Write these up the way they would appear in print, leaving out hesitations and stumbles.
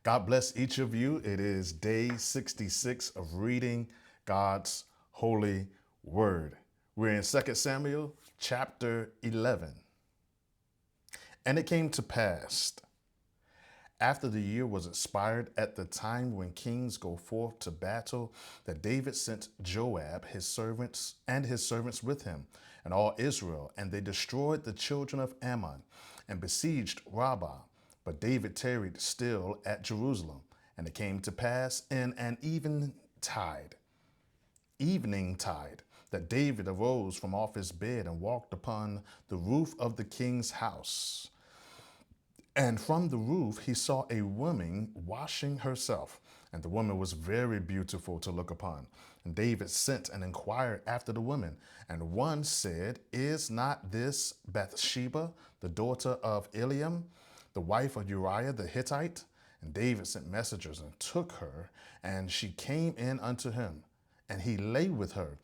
God bless each of you. It is day 66 of reading God's holy word. We're in 2 Samuel chapter 11. And it came to pass, after the year was expired, at the time when kings go forth to battle, that David sent Joab, his servants with him, and all Israel, and they destroyed the children of Ammon, and besieged Rabbah. But David tarried still at Jerusalem. And it came to pass in an evening tide, that David arose from off his bed and walked upon the roof of the king's house. And from the roof he saw a woman washing herself, and the woman was very beautiful to look upon. And David sent and inquired after the woman. And one said, Is not this Bathsheba, the daughter of Eliam, the wife of Uriah the Hittite? And David sent messengers and took her, and she came in unto him, and he lay with her,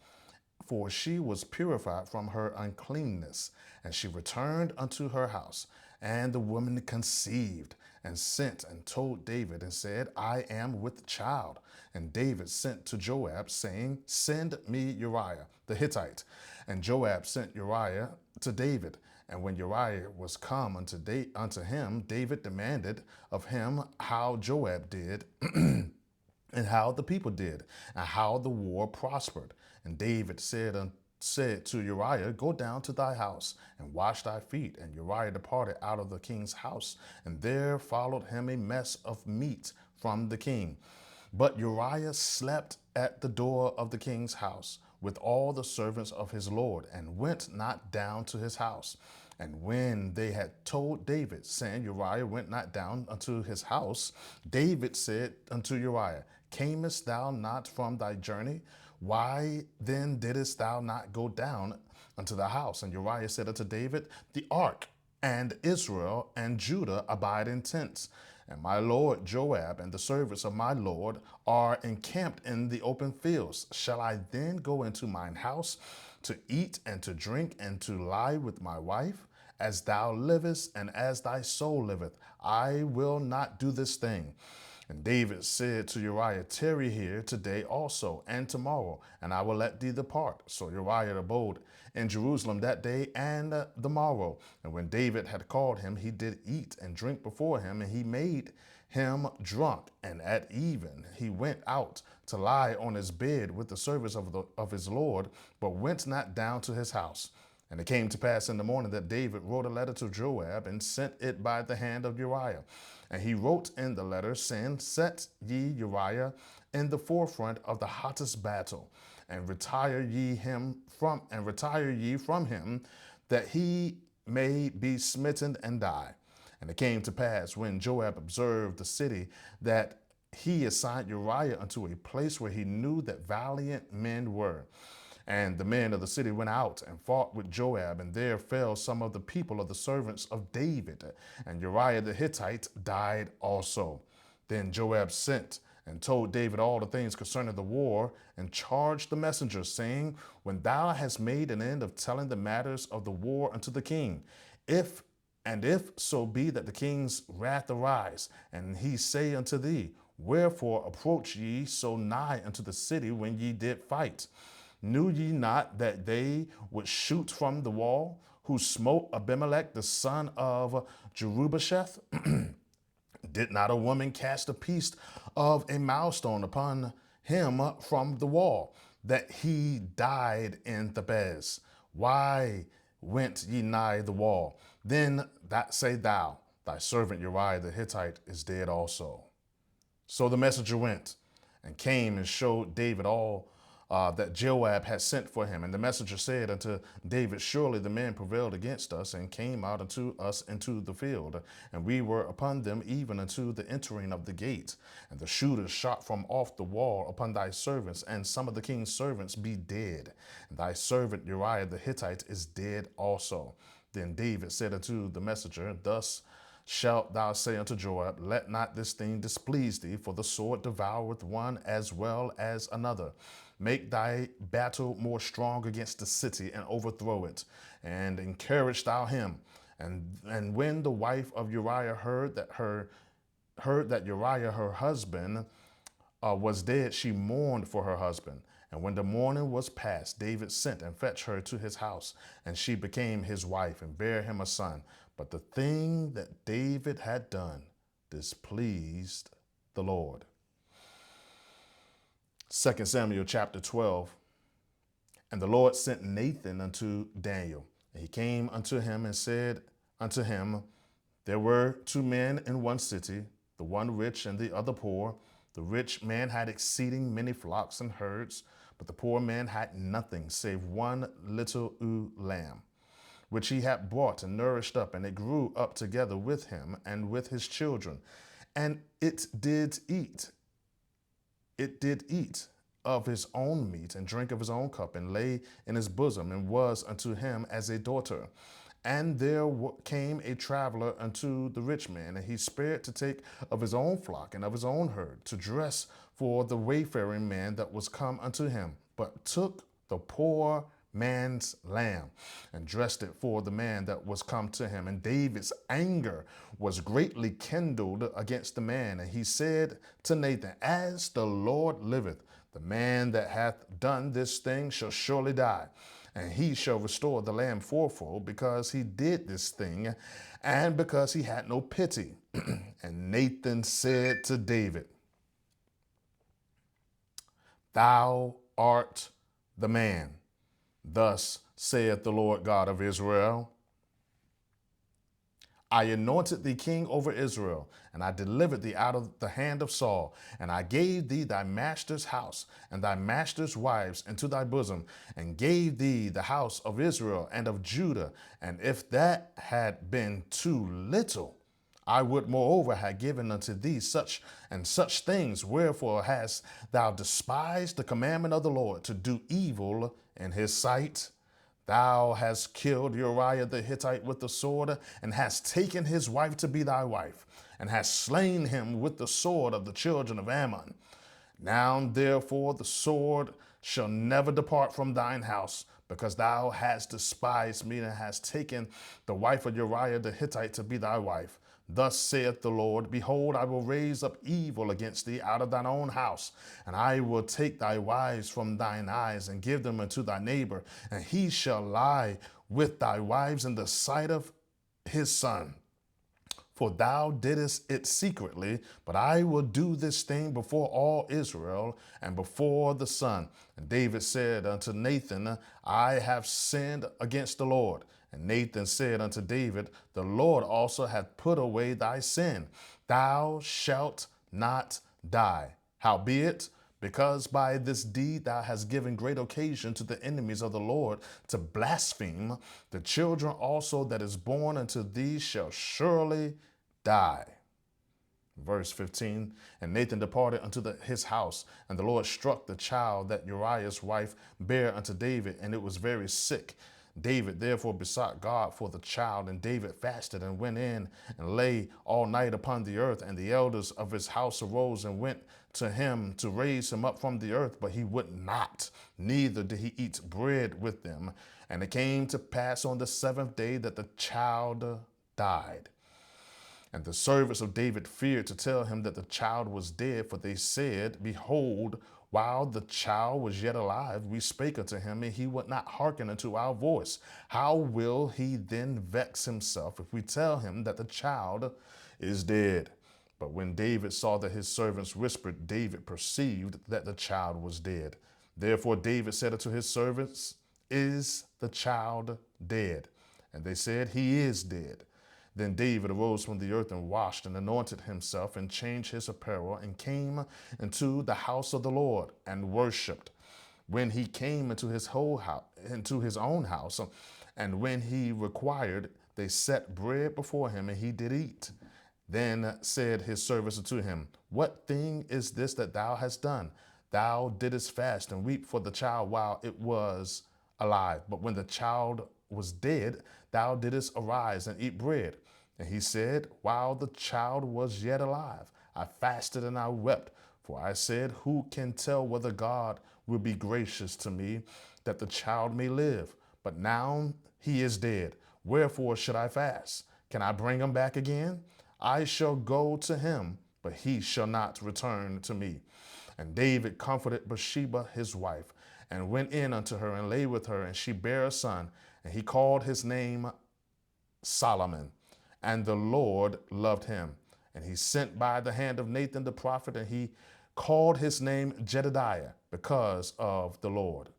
for she was purified from her uncleanness. And she returned unto her house. And the woman conceived, and sent and told David, and said, I am with child. And David sent to Joab, saying, Send me Uriah the Hittite. And Joab sent Uriah to David. And when Uriah was come unto him, David demanded of him how Joab did, and how the people did, and how the war prospered. And David said to Uriah, Go down to thy house and wash thy feet. And Uriah departed out of the king's house, and there followed him a mess of meat from the king. But Uriah slept at the door of the king's house with all the servants of his lord, and went not down to his house. And when they had told David, saying, Uriah went not down unto his house, David said unto Uriah, Camest thou not from thy journey? Why then didst thou not go down unto the house? And Uriah said unto David, The ark and Israel and Judah abide in tents, and my lord Joab and the servants of my lord are encamped in the open fields. Shall I then go into mine house to eat and to drink and to lie with my wife? As thou livest and as thy soul liveth, I will not do this thing. And David said to Uriah, Tarry here today also and tomorrow, and I will let thee depart. So Uriah abode in Jerusalem that day and the morrow. And when David had called him, he did eat and drink before him, and he made him drunk. And at even he went out to lie on his bed with the servants of his Lord, but went not down to his house. And it came to pass in the morning that David wrote a letter to Joab, and sent it by the hand of Uriah. And he wrote in the letter, saying, Set ye Uriah in the forefront of the hottest battle, and retire ye from him, that he may be smitten and die. And it came to pass, when Joab observed the city, that he assigned Uriah unto a place where he knew that valiant men were. And the men of the city went out and fought with Joab, and there fell some of the people of the servants of David. And Uriah the Hittite died also. Then Joab sent and told David all the things concerning the war, and charged the messengers, saying, When thou hast made an end of telling the matters of the war unto the king, if so be that the king's wrath arise, and he say unto thee, Wherefore approach ye so nigh unto the city when ye did fight? Knew ye not that they would shoot from the wall, who smote Abimelech the son of Jerubasheth? Did not a woman cast a piece of a milestone upon him from the wall, that he died in Thebez? Why went ye nigh the wall? Then that say thou, Thy servant Uriah the Hittite is dead also. So the messenger went and came and showed David all that Joab had sent for him. And the messenger said unto David, Surely the men prevailed against us, and came out unto us into the field, and we were upon them even unto the entering of the gate. And the shooters shot from off the wall upon thy servants, and some of the king's servants be dead. And thy servant Uriah the Hittite is dead also. Then David said unto the messenger, Thus shalt thou say unto Joab, Let not this thing displease thee, for the sword devoureth one as well as another. Make thy battle more strong against the city, and overthrow it, and encourage thou him. And when the wife of Uriah heard that her heard that Uriah, her husband, was dead, she mourned for her husband. And when the mourning was past, David sent and fetched her to his house, and she became his wife and bare him a son. But the thing that David had done displeased the Lord. 2 Samuel chapter 12. And the Lord sent Nathan unto Daniel. And he came unto him and said unto him, There were two men in one city, the one rich and the other poor. The rich man had exceeding many flocks and herds, but the poor man had nothing save one little ewe lamb, which he had bought and nourished up, and it grew up together with him and with his children. And it did eat of his own meat and drink of his own cup and lay in his bosom and was unto him as a daughter. And there came a traveler unto the rich man, and he spared to take of his own flock and of his own herd to dress for the wayfaring man that was come unto him, but took the poor man's lamb and dressed it for the man that was come to him. And David's anger was greatly kindled against the man. And he said to Nathan, As the Lord liveth, the man that hath done this thing shall surely die, and he shall restore the lamb fourfold, because he did this thing, and because he had no pity. And Nathan said to David, Thou art the man. Thus saith the Lord God of Israel, I anointed thee king over Israel, and I delivered thee out of the hand of Saul, and I gave thee thy master's house and thy master's wives into thy bosom, and gave thee the house of Israel and of Judah. And if that had been too little, I would moreover have given unto thee such and such things. Wherefore hast thou despised the commandment of the Lord to do evil in his sight? Thou hast killed Uriah the Hittite with the sword, and hast taken his wife to be thy wife, and hast slain him with the sword of the children of Ammon. Now therefore the sword shall never depart from thine house, because thou hast despised me, and hast taken the wife of Uriah the Hittite to be thy wife. Thus saith the Lord, Behold, I will raise up evil against thee out of thine own house, and I will take thy wives from thine eyes, and give them unto thy neighbor, and he shall lie with thy wives in the sight of his son. For thou didst it secretly, but I will do this thing before all Israel and before the sun. And David said unto Nathan, I have sinned against the Lord. And Nathan said unto David, The Lord also hath put away thy sin. Thou shalt not die. Howbeit, because by this deed thou hast given great occasion to the enemies of the Lord to blaspheme, the children also that is born unto thee shall surely die. Verse 15, And Nathan departed unto his house, and the Lord struck the child that Uriah's wife bare unto David, and it was very sick. David therefore besought God for the child, and David fasted and went in and lay all night upon the earth. And the elders of his house arose and went to him to raise him up from the earth, but he would not, neither did he eat bread with them. And it came to pass on the seventh day that the child died. And the servants of David feared to tell him that the child was dead, for they said, Behold, while the child was yet alive, we spake unto him, and he would not hearken unto our voice. How will he then vex himself if we tell him that the child is dead? But when David saw that his servants whispered, David perceived that the child was dead. Therefore David said unto his servants, Is the child dead? And they said, He is dead. Then David arose from the earth and washed and anointed himself and changed his apparel and came into the house of the Lord and worshipped. When he came into his own house, and when he required, they set bread before him, and he did eat. Then said his servants unto him, What thing is this that thou hast done? Thou didst fast and weep for the child while it was alive. But when the child was dead, thou didst arise and eat bread. And he said, While the child was yet alive, I fasted and I wept. For I said, Who can tell whether God will be gracious to me, that the child may live? But now he is dead. Wherefore should I fast? Can I bring him back again? I shall go to him, but he shall not return to me. And David comforted Bathsheba his wife, and went in unto her, and lay with her, and she bare a son, and he called his name Solomon. And the Lord loved him. And he sent by the hand of Nathan the prophet, and he called his name Jedidiah, because of the Lord.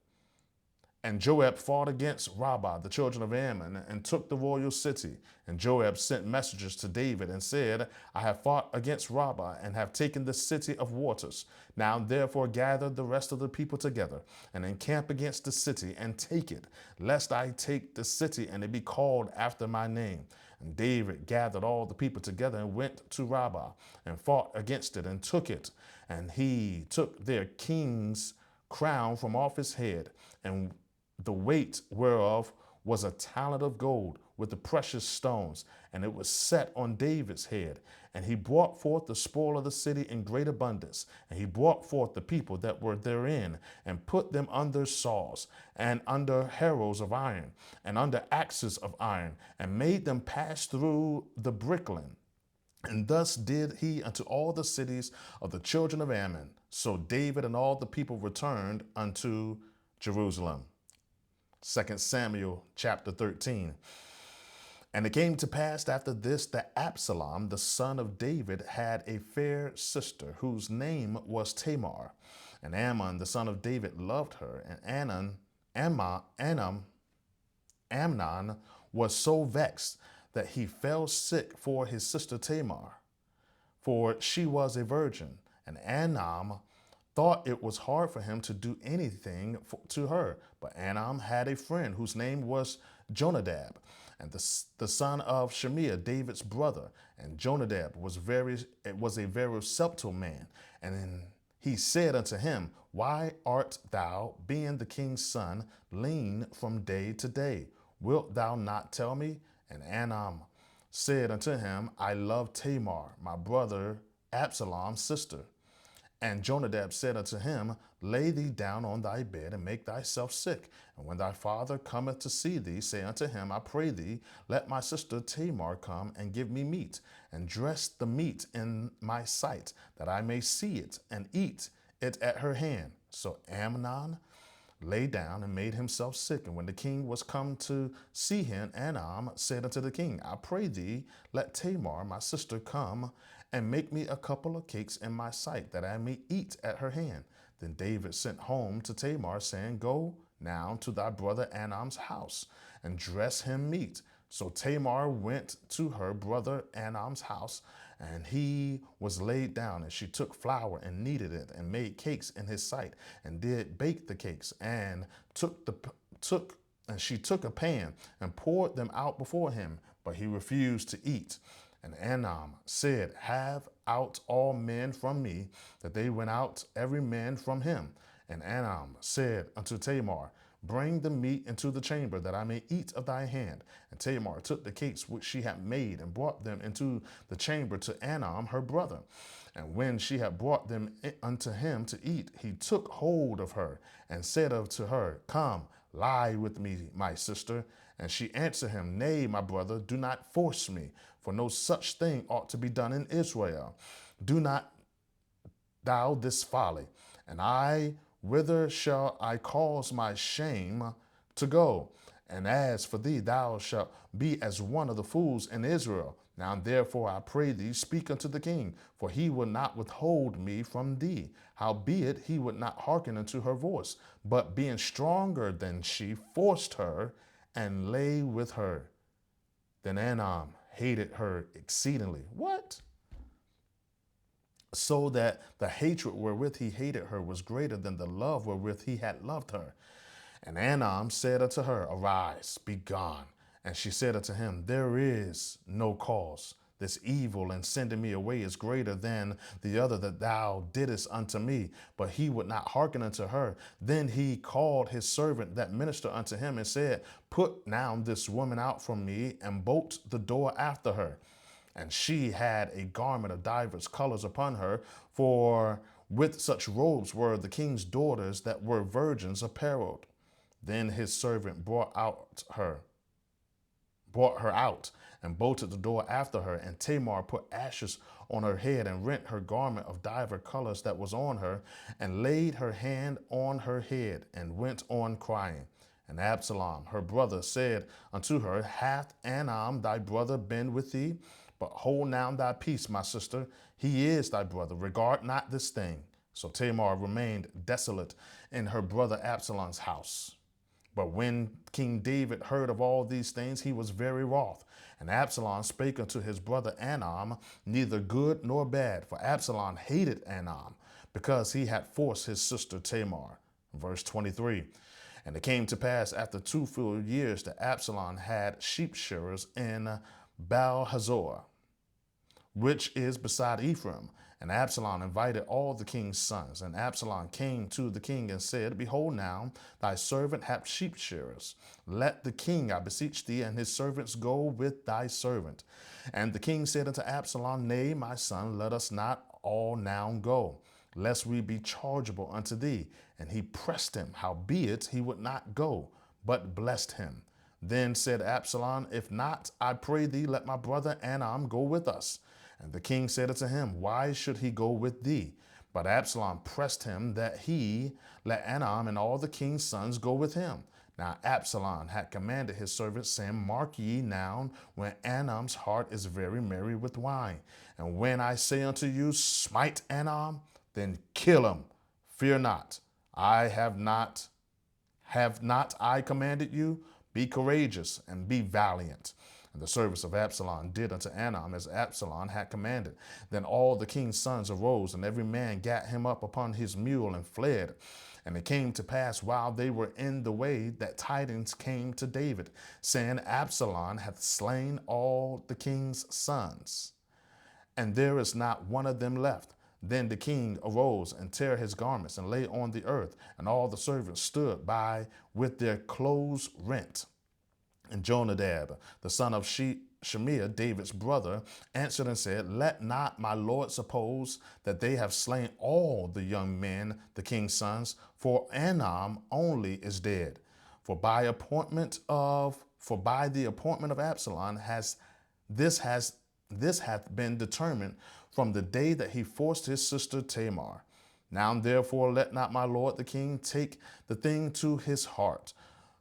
And Joab fought against Rabbah, the children of Ammon, and took the royal city. And Joab sent messengers to David and said, I have fought against Rabbah and have taken the city of waters. Now therefore gather the rest of the people together and encamp against the city and take it, lest I take the city and it be called after my name. And David gathered all the people together and went to Rabbah and fought against it and took it. And he took their king's crown from off his head, and the weight whereof was a talent of gold with the precious stones, and it was set on David's head. And he brought forth the spoil of the city in great abundance. And he brought forth the people that were therein, and put them under saws, and under harrows of iron, and under axes of iron, and made them pass through the brickling. And thus did he unto all the cities of the children of Ammon. So David and all the people returned unto Jerusalem. 2 Samuel chapter 13. And it came to pass after this that Absalom, the son of David, had a fair sister whose name was Tamar. And Amnon, the son of David, loved her. And Amnon was so vexed that he fell sick for his sister Tamar, for she was a virgin. And Amnon thought it was hard for him to do anything to her. But Amnon had a friend whose name was Jonadab, and the son of Shemiah, David's brother. And Jonadab was a very subtle man. And he said unto him, Why art thou, being the king's son, lean from day to day? Wilt thou not tell me? And Amnon said unto him, I love Tamar, my brother Absalom's sister. And Jonadab said unto him, Lay thee down on thy bed, and make thyself sick. And when thy father cometh to see thee, say unto him, I pray thee, let my sister Tamar come and give me meat, and dress the meat in my sight, that I may see it, and eat it at her hand. So Amnon lay down and made himself sick. And when the king was come to see him, Amnon said unto the king, I pray thee, let Tamar, my sister, come and make me a couple of cakes in my sight, that I may eat at her hand. Then David sent home to Tamar, saying, Go now to thy brother Amnon's house, and dress him meat. So Tamar went to her brother Amnon's house, and he was laid down, and she took flour and kneaded it, and made cakes in his sight, and did bake the cakes, and she took a pan and poured them out before him, but he refused to eat. And Amnon said, Have out all men from me, that they went out every man from him. And Amnon said unto Tamar, Bring the meat into the chamber, that I may eat of thy hand. And Tamar took the cakes which she had made, and brought them into the chamber to Amnon her brother. And when she had brought them unto him to eat, he took hold of her, and said unto her, Come, lie with me, my sister. And she answered him, Nay, my brother, do not force me, for no such thing ought to be done in Israel. Do not thou this folly. And whither shall I cause my shame to go? And as for thee, thou shalt be as one of the fools in Israel. Now therefore I pray thee, speak unto the king, for he will not withhold me from thee. Howbeit he would not hearken unto her voice, but being stronger than she, forced her, and lay with her. Then Amnon hated her exceedingly. What? So that the hatred wherewith he hated her was greater than the love wherewith he had loved her. And Amnon said unto her, Arise, be gone. And she said unto him, There is no cause. This evil in sending me away is greater than the other that thou didst unto me. But he would not hearken unto her. Then he called his servant that ministered unto him, and said, Put now this woman out from me, and bolt the door after her. And she had a garment of divers colors upon her, for with such robes were the king's daughters that were virgins apparelled. Then his servant brought her out, and bolted the door after her. And Tamar put ashes on her head and rent her garment of divers colors that was on her, and laid her hand on her head, and went on crying. And Absalom, her brother, said unto her, Hath Anam thy brother been with thee? But hold now thy peace, my sister. He is thy brother. Regard not this thing. So Tamar remained desolate in her brother Absalom's house. But when King David heard of all these things, he was very wroth. And Absalom spake unto his brother Anam, neither good nor bad. For Absalom hated Anam, because he had forced his sister Tamar. Verse 23. And it came to pass after 2 full years that Absalom had sheep shearers in Baal Hazor, which is beside Ephraim. And Absalom invited all the king's sons. And Absalom came to the king and said, Behold now, thy servant hath sheep shearers. Let the king, I beseech thee, and his servants go with thy servant. And the king said unto Absalom, Nay, my son, let us not all now go, lest we be chargeable unto thee. And he pressed him, howbeit he would not go, but blessed him. Then said Absalom, If not, I pray thee, let my brother Anam go with us. And the king said unto him, Why should he go with thee? But Absalom pressed him that he let Anam and all the king's sons go with him. Now Absalom had commanded his servants, saying, Mark ye now, when Anam's heart is very merry with wine. And when I say unto you, Smite Anam, then kill him. Fear not. Have not I commanded you? Be courageous and be valiant. And the servants of Absalom did unto Anam as Absalom had commanded. Then all the king's sons arose, and every man gat him up upon his mule and fled. And it came to pass while they were in the way that tidings came to David, saying, Absalom hath slain all the king's sons, and there is not one of them left. Then the king arose and tare his garments and lay on the earth, and all the servants stood by with their clothes rent. And Jonadab, the son of Shemiah, David's brother, answered and said, Let not my lord suppose that they have slain all the young men, the king's sons, for Anam only is dead. For by the appointment of Absalom this hath been determined from the day that he forced his sister Tamar. Now therefore let not my lord the king take the thing to his heart,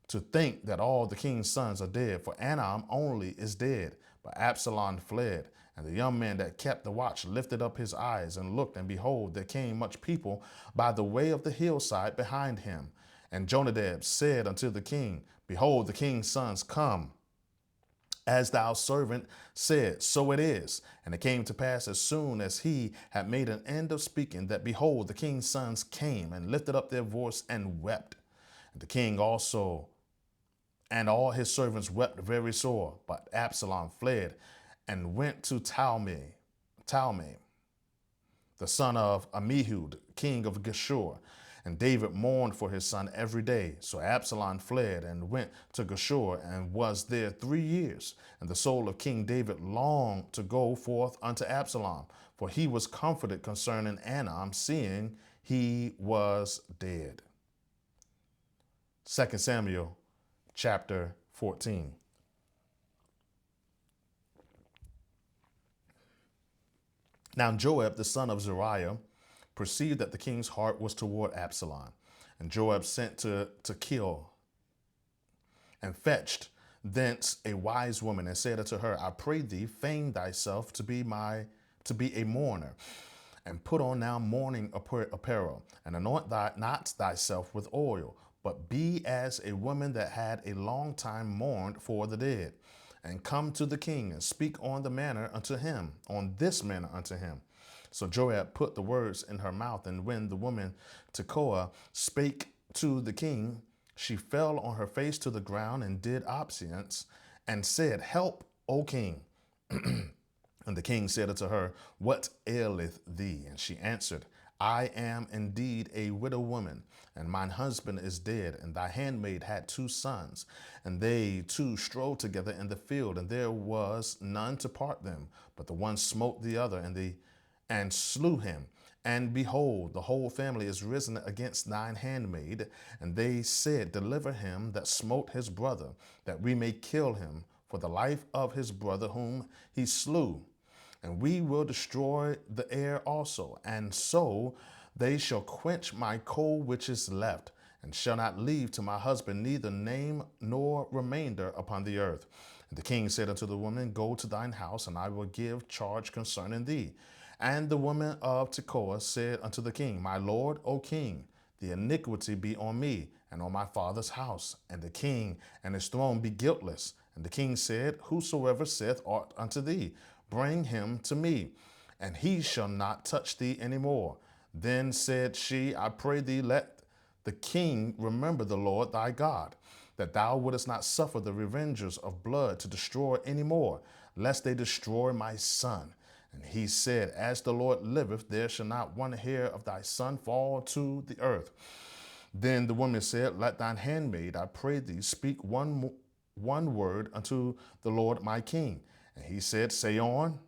to think that all the king's sons are dead, for Anam only is dead. But Absalom fled, and the young man that kept the watch lifted up his eyes and looked, and behold, there came much people by the way of the hillside behind him. And Jonadab said unto the king, Behold, the king's sons come. As thou servant said, so it is. And it came to pass as soon as he had made an end of speaking, that behold, the king's sons came and lifted up their voice and wept. And the king also and all his servants wept very sore. But Absalom fled and went to Talmai, the son of Ammihud, king of Geshur. And David mourned for his son every day. So Absalom fled and went to Geshur and was there 3 years. And the soul of King David longed to go forth unto Absalom, for he was comforted concerning Anam, seeing he was dead. 2 Samuel chapter 14. Now Joab, the son of Zeruiah, perceived that the king's heart was toward Absalom. And Joab sent to kill, and fetched thence a wise woman, and said unto her, I pray thee, feign thyself to be a mourner, and put on now mourning apparel, and anoint not thyself with oil, but be as a woman that had a long time mourned for the dead, and come to the king, and speak on this manner unto him. So Joab put the words in her mouth, and when the woman Tekoa spake to the king, she fell on her face to the ground and did obeisance, and said, Help, O king. And the king said unto her, What aileth thee? And she answered, I am indeed a widow woman, and mine husband is dead, and thy handmaid had 2 sons, and they 2 strode together in the field, and there was none to part them, but the one smote the other, and slew him. And behold, the whole family is risen against thine handmaid. And they said, Deliver him that smote his brother, that we may kill him, for the life of his brother whom he slew. And we will destroy the heir also, and so they shall quench my coal which is left, and shall not leave to my husband neither name nor remainder upon the earth. And the king said unto the woman, Go to thine house, and I will give charge concerning thee. And the woman of Tekoa said unto the king, My lord, O king, the iniquity be on me and on my father's house, and the king and his throne be guiltless. And the king said, Whosoever saith aught unto thee, bring him to me, and he shall not touch thee any more. Then said she, I pray thee, let the king remember the Lord thy God, that thou wouldest not suffer the revengers of blood to destroy any more, lest they destroy my son. And he said, As the Lord liveth, there shall not one hair of thy son fall to the earth. Then the woman said, Let thine handmaid, I pray thee, speak one word unto the Lord my king. And he said, Say on.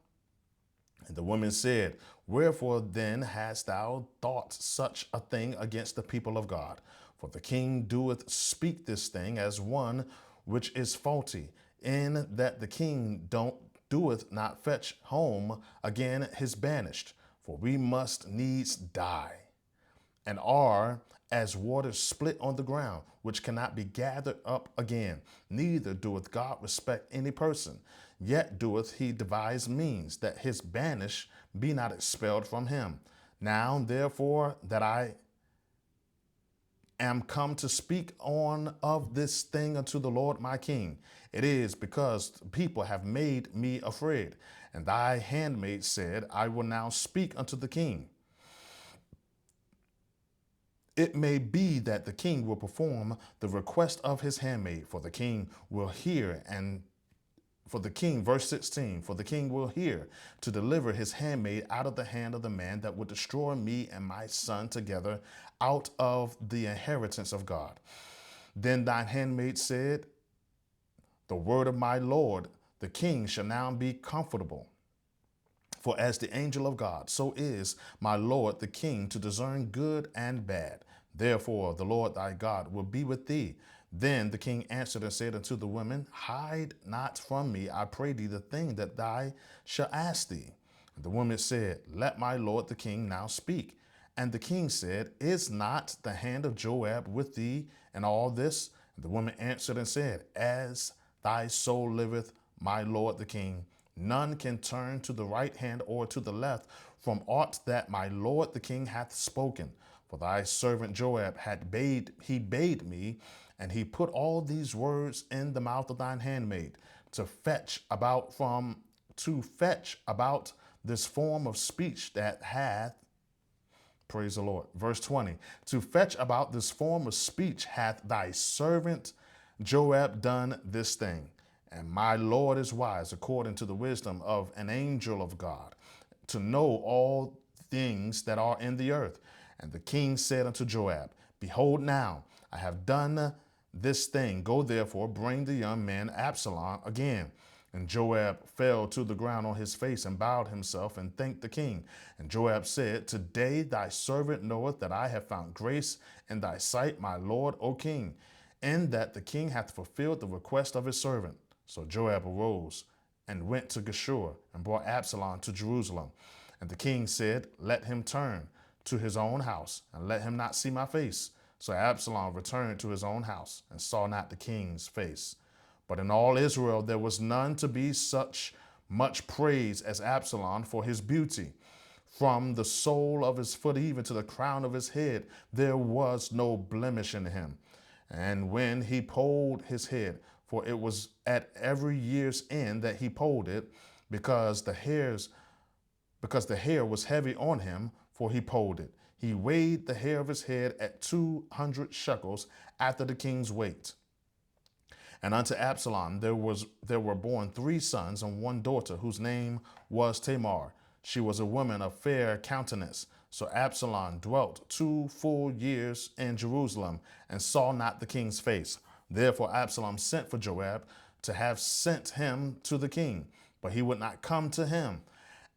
And the woman said, Wherefore then hast thou thought such a thing against the people of God? For the king doeth speak this thing as one which is faulty, in that the king doeth not fetch home again his banished. For we must needs die, and are as waters split on the ground, which cannot be gathered up again. Neither doeth God respect any person, yet doeth he devise means that his banish be not expelled from him. Now, therefore, that I am come to speak on of this thing unto the Lord my king, it is because the people have made me afraid. And thy handmaid said, I will now speak unto the king. It may be that the king will perform the request of his handmaid, for the king will hear, and for the king, verse 16, for the king will hear to deliver his handmaid out of the hand of the man that would destroy me and my son together out of the inheritance of God. Then thine handmaid said, The word of my Lord, the king, shall now be comfortable. For as the angel of God, so is my Lord the king to discern good and bad. Therefore the Lord thy God will be with thee. Then the king answered and said unto the woman, Hide not from me, I pray thee, the thing that thou shalt ask thee. And the woman said, Let my lord the king now speak. And the king said, Is not the hand of Joab with thee in all this? And the woman answered and said, As thy soul liveth, my lord the king, none can turn to the right hand or to the left from aught that my lord the king hath spoken. For thy servant Joab bade me, and he put all these words in the mouth of thine handmaid, to fetch about this form of speech that hath, praise the Lord. Verse 20, to fetch about this form of speech hath thy servant Joab done this thing. And my Lord is wise according to the wisdom of an angel of God, to know all things that are in the earth. And the king said unto Joab, Behold now, I have done this thing. Go therefore, bring the young man Absalom again. And Joab fell to the ground on his face and bowed himself and thanked the king. And Joab said, Today thy servant knoweth that I have found grace in thy sight, my lord, O king, in that the king hath fulfilled the request of his servant. So Joab arose and went to Geshur and brought Absalom to Jerusalem. And the king said, Let him turn to his own house, and let him not see my face. So Absalom returned to his own house, and saw not the king's face. But in all Israel there was none to be such much praise as Absalom for his beauty. From the sole of his foot even to the crown of his head, there was no blemish in him. And when he polled his head, for it was at every year's end that he polled it, because the hair was heavy on him, for he polled it. He weighed the hair of his head at 200 shekels after the king's weight. And unto Absalom there were born 3 sons and 1 daughter, whose name was Tamar. She was a woman of fair countenance. So Absalom dwelt 2 full years in Jerusalem, and saw not the king's face. Therefore Absalom sent for Joab to have sent him to the king, but he would not come to him.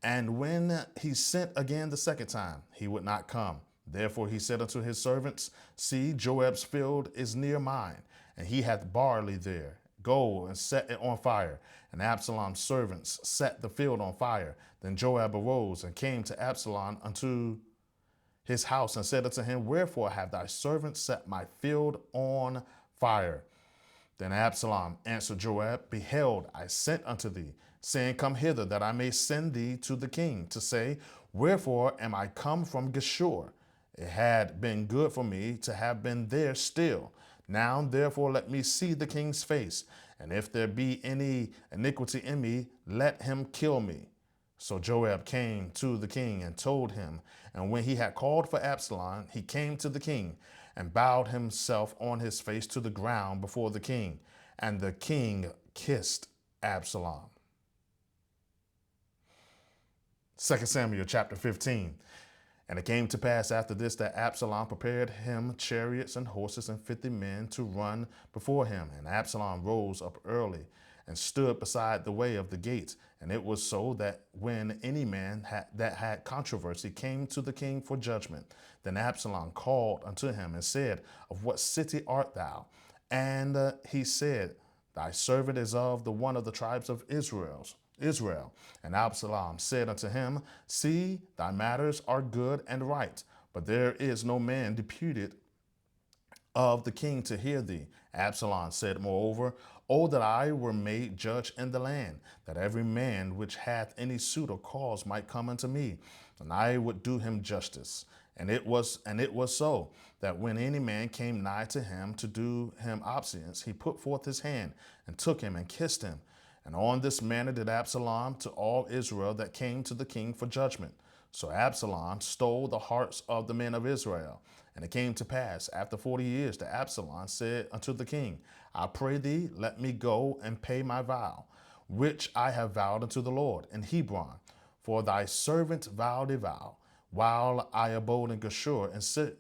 And when he sent again the second time, he would not come. Therefore he said unto his servants, See, Joab's field is near mine, and he hath barley there. Go and set it on fire. And Absalom's servants set the field on fire. Then Joab arose and came to Absalom unto his house and said unto him, Wherefore have thy servants set my field on fire? Then Absalom answered Joab, Behold, I sent unto thee, saying, Come hither, that I may send thee to the king, to say, Wherefore am I come from Geshur? It had been good for me to have been there still. Now therefore let me see the king's face, and if there be any iniquity in me, let him kill me. So Joab came to the king and told him. And when he had called for Absalom, he came to the king and bowed himself on his face to the ground before the king. And the king kissed Absalom. 2 Samuel chapter 15. And it came to pass after this that Absalom prepared him chariots and horses and 50 men to run before him. And Absalom rose up early and stood beside the way of the gate. And it was so that when any man that had controversy came to the king for judgment, then Absalom called unto him and said, Of what city art thou? And he said, Thy servant is of the one of the tribes of Israel. And Absalom said unto him, See, thy matters are good and right, but there is no man deputed of the king to hear thee. Absalom said moreover, O that I were made judge in the land, that every man which hath any suit or cause might come unto me, and I would do him justice. And it was so, that when any man came nigh to him to do him obeisance, he put forth his hand, and took him, and kissed him. And on this manner did Absalom to all Israel that came to the king for judgment. So Absalom stole the hearts of the men of Israel. And it came to pass, after 40 years, that Absalom said unto the king, I pray thee, let me go and pay my vow, which I have vowed unto the Lord in Hebron. For thy servant vowed a vow, while I abode in Geshur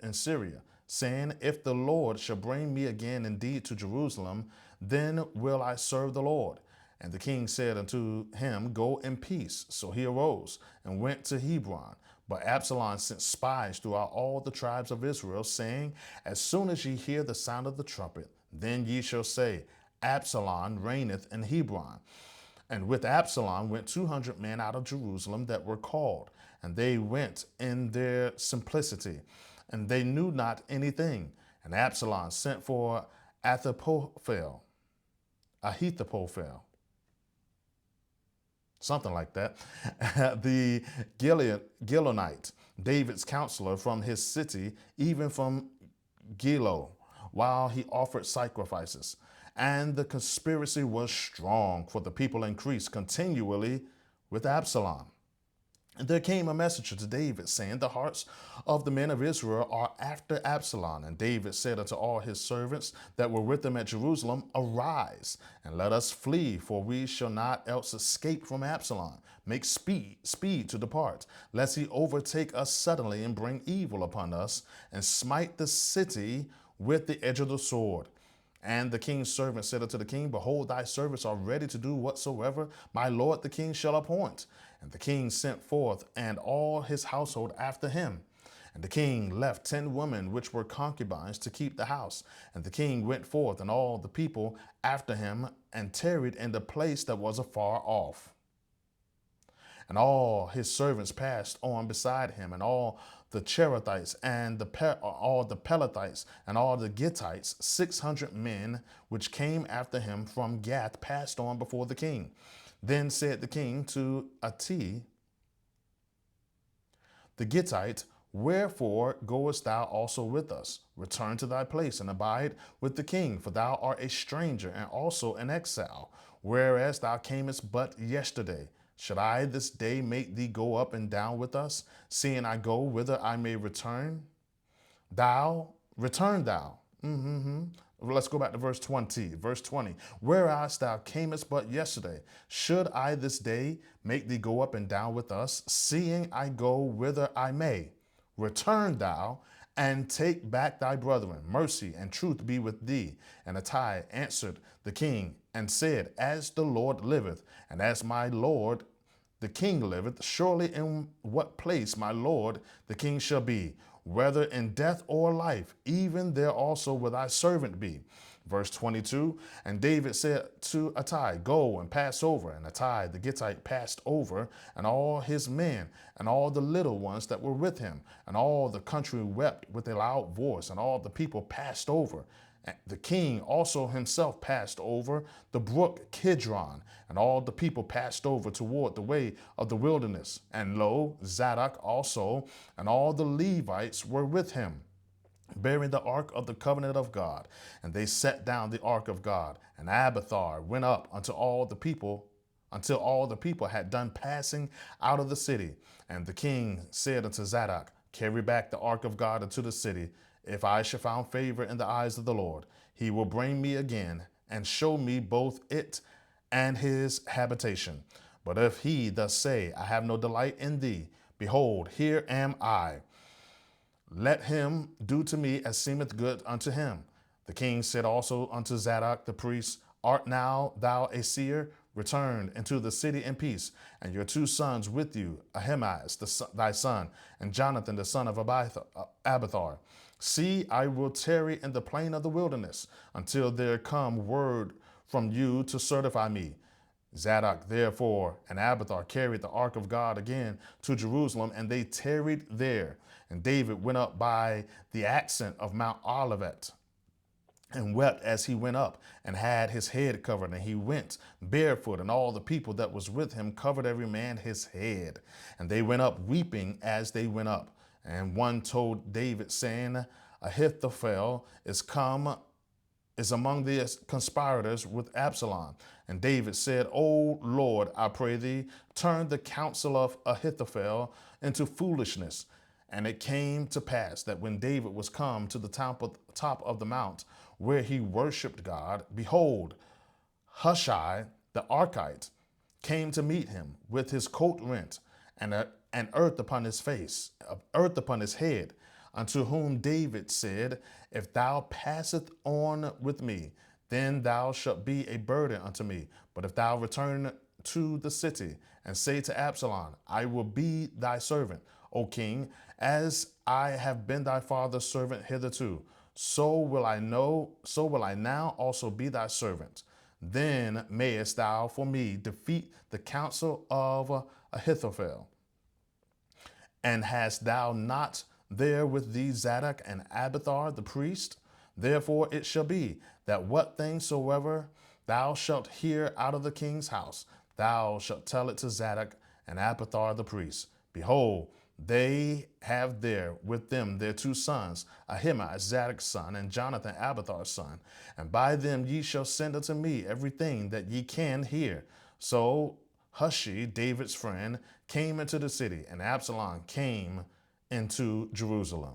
in Syria, saying, If the Lord shall bring me again indeed to Jerusalem, then will I serve the Lord. And the king said unto him, Go in peace. So he arose and went to Hebron. But Absalom sent spies throughout all the tribes of Israel, saying, As soon as ye hear the sound of the trumpet, then ye shall say, Absalom reigneth in Hebron. And with Absalom went 200 men out of Jerusalem that were called, and they went in their simplicity, and they knew not anything. And Absalom sent for Ahithophel, something like that, the Gilonite, David's counselor from his city, even from Gilo, while he offered sacrifices. And the conspiracy was strong, for the people increased continually with Absalom. And there came a messenger to David, saying, The hearts of the men of Israel are after Absalom. And David said unto all his servants that were with him at Jerusalem, Arise, and let us flee, for we shall not else escape from Absalom. Make speed to depart, lest he overtake us suddenly and bring evil upon us, and smite the city with the edge of the sword. And the king's servant said unto the king, Behold, thy servants are ready to do whatsoever my lord the king shall appoint. And the king sent forth and all his household after him. And the king left 10 women which were concubines to keep the house. And the king went forth and all the people after him, and tarried in the place that was afar off. And all his servants passed on beside him, and all the Cherethites and all the Pelethites and all the Gittites, 600 men which came after him from Gath, passed on before the king. Then said the king to Ati, the Gittite, Wherefore goest thou also with us? Return to thy place and abide with the king, for thou art a stranger and also an exile, whereas thou camest but yesterday. Should I this day make thee go up and down with us, seeing I go whither I may return? Return thou. Let's go back to verse 20. Verse 20. Whereas thou camest but yesterday, should I this day make thee go up and down with us, seeing I go whither I may? Return thou, and take back thy brethren. Mercy and truth be with thee. And Attai answered the king and said, As the Lord liveth, and as my lord the king liveth, surely in what place my lord the king shall be, whether in death or life, even there also will thy servant be. Verse 22, and David said to Ittai, go and pass over. And Ittai the Gittite passed over, and all his men, and all the little ones that were with him, and all the country wept with a loud voice, and all the people passed over. And the king also himself passed over the brook Kidron, and all the people passed over toward the way of the wilderness. And lo, Zadok also, and all the Levites were with him, bearing the ark of the covenant of God. And they set down the ark of God. And Abiathar went up until all the people had done passing out of the city. And the king said unto Zadok, carry back the ark of God into the city. If I shall find favor in the eyes of the Lord, he will bring me again and show me both it and his habitation. But if he thus say, I have no delight in thee, behold, here am I. Let him do to me as seemeth good unto him. The king said also unto Zadok the priest, art now thou a seer? Return into the city in peace, and your two sons with you, Ahimaaz thy son, and Jonathan the son of Abiathar. See, I will tarry in the plain of the wilderness until there come word from you to certify me. Zadok therefore and Abiathar carried the ark of God again to Jerusalem, and they tarried there. And David went up by the ascent of Mount Olivet, and wept as he went up, and had his head covered, and he went barefoot, and all the people that was with him covered every man his head. And they went up weeping as they went up. And one told David, saying, Ahithophel is among the conspirators with Absalom. And David said, O Lord, I pray thee, turn the counsel of Ahithophel into foolishness. And it came to pass that when David was come to the top of the mount where he worshipped God, behold, Hushai the Archite came to meet him with his coat rent and earth upon his face, earth upon his head, unto whom David said, if thou passeth on with me, then thou shalt be a burden unto me. But if thou return to the city and say to Absalom, I will be thy servant, O king, as I have been thy father's servant hitherto, so will I now also be thy servant. Then mayest thou for me defeat the counsel of Ahithophel. And hast thou not there with thee Zadok and Abiathar the priest? Therefore it shall be that what things soever thou shalt hear out of the king's house, thou shalt tell it to Zadok and Abiathar the priest. Behold, they have there with them their two sons, Ahimaaz Zadok's son, and Jonathan Abiathar's son. And by them ye shall send unto me everything that ye can hear. So Hushai, David's friend, came into the city, and Absalom came into Jerusalem.